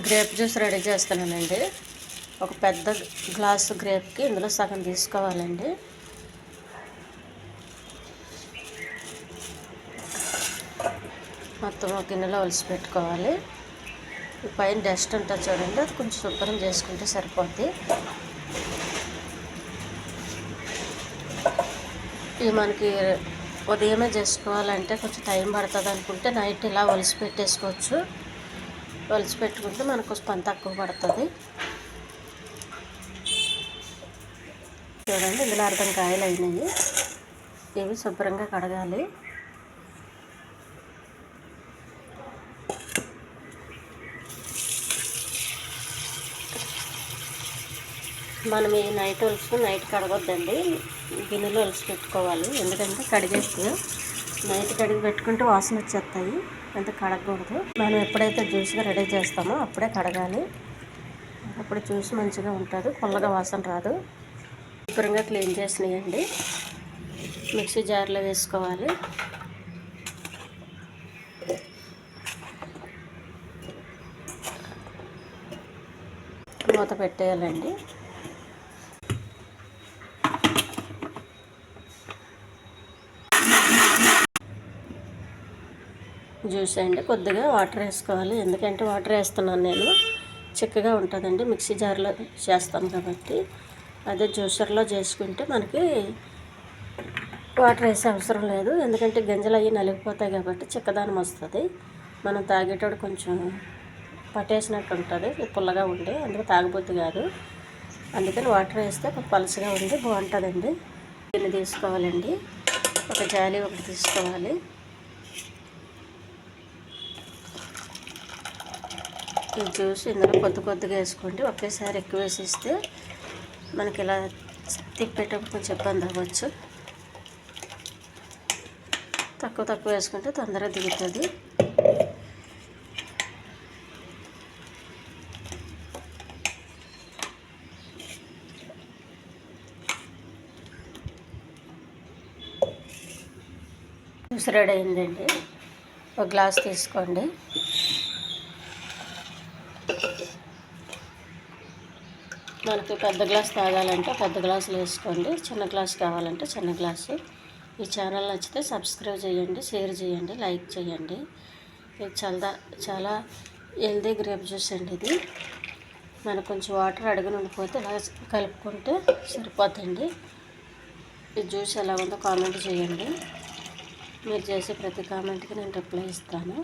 Grape juice ready చేస్తున్నానండి. ఒక పెద్ద గ్లాసు గ్రేప్కి ఇందులో సగం తీసుకోవాలండి. మొత్తం ఒక గిన్నెలో ఒలిసి పెట్టుకోవాలి. పైన డస్ట్ ఉంటుంది చూడండి, అది కొంచెం శుభ్రం చేసుకుంటే సరిపోద్ది. ఇవి మనకి ఉదయమే చేసుకోవాలంటే కొంచెం టైం పడుతుంది అనుకుంటే నైట్ ఇలా ఒలిసి పెట్టేసుకోవచ్చు. ఒలిసి పెట్టుకుంటే మనకు కొంచెం పని తక్కువ పడుతుంది. చూడండి, ఇందులో 1/2 కాయలు అయినాయి. ఇవి శుభ్రంగా కడగాలి. మనం ఈ నైట్ కడగొద్దండి, గిన్నెలో ఒలిసి పెట్టుకోవాలి. ఎందుకంటే కడిగేస్తే నైట్ కడిగి పెట్టుకుంటే వాసన వచ్చేస్తాయి, అంత కడగకూడదు. మనం ఎప్పుడైతే జ్యూస్గా రెడీ చేస్తామో అప్పుడే కడగాలి. అప్పుడు జ్యూస్ మంచిగా ఉంటుంది, పుల్లగా వాసన రాదు. శుభ్రంగా క్లీన్ చేసినాయండి. మిక్సీ జార్లో వేసుకోవాలి. మూత పెట్టేయాలండి. జ్యూస్ అండి, కొద్దిగా వాటర్ వేసుకోవాలి. ఎందుకంటే వాటర్ వేస్తున్నాను నేను, చిక్కగా ఉంటుందండి. మిక్సీ జార్లో చేస్తాం కాబట్టి. అదే జ్యూసర్లో చేసుకుంటే మనకి వాటర్ వేసే అవసరం లేదు. ఎందుకంటే గింజలు అవి నలిగిపోతాయి కాబట్టి చిక్కదనం వస్తుంది. మనం తాగేటప్పుడు కొంచెం పట్టేసినట్టు ఉంటుంది, పుల్లగా ఉండి, అందుకు తాగబుద్ధి కాదు. అందుకని వాటర్ వేస్తే కొంచెం పలుచగా ఉండి బాగుంటుందండి. దీన్ని తీసుకోవాలండి. ఒక జాలి ఒకటి తీసుకోవాలి. ఈ జ్యూస్ ఇందులో కొద్దిగా వేసుకోండి. ఒకేసారి ఎక్కువ వేసిస్తే మనకి ఇలా తిప్పేటప్పుడు కొంచెం ఇబ్బంది అవ్వచ్చు. తక్కువ వేసుకుంటే తొందరగా దిగుతుంది. జ్యూస్ రెడీ అయిందండి. ఒక గ్లాస్ తీసుకోండి. మనకి పెద్ద గ్లాస్ తాగాలంటే పెద్ద గ్లాసులు వేసుకోండి, చిన్న గ్లాస్ కావాలంటే చిన్న గ్లాసు. ఈ ఛానల్ నచ్చితే సబ్స్క్రైబ్ చేయండి, షేర్ చేయండి, లైక్ చేయండి. ఇది చాలా హెల్దీ గ్రేప్ జ్యూస్ అండి. ఇది మనకు కొంచెం వాటర్ అడుగున ఉండిపోతే ఇలా కలుపుకుంటే సరిపోతుంది. ఈ జ్యూస్ ఎలా ఉందో కామెంట్ చేయండి. మీరు చేసే ప్రతి కామెంట్కి నేను రిప్లై ఇస్తాను.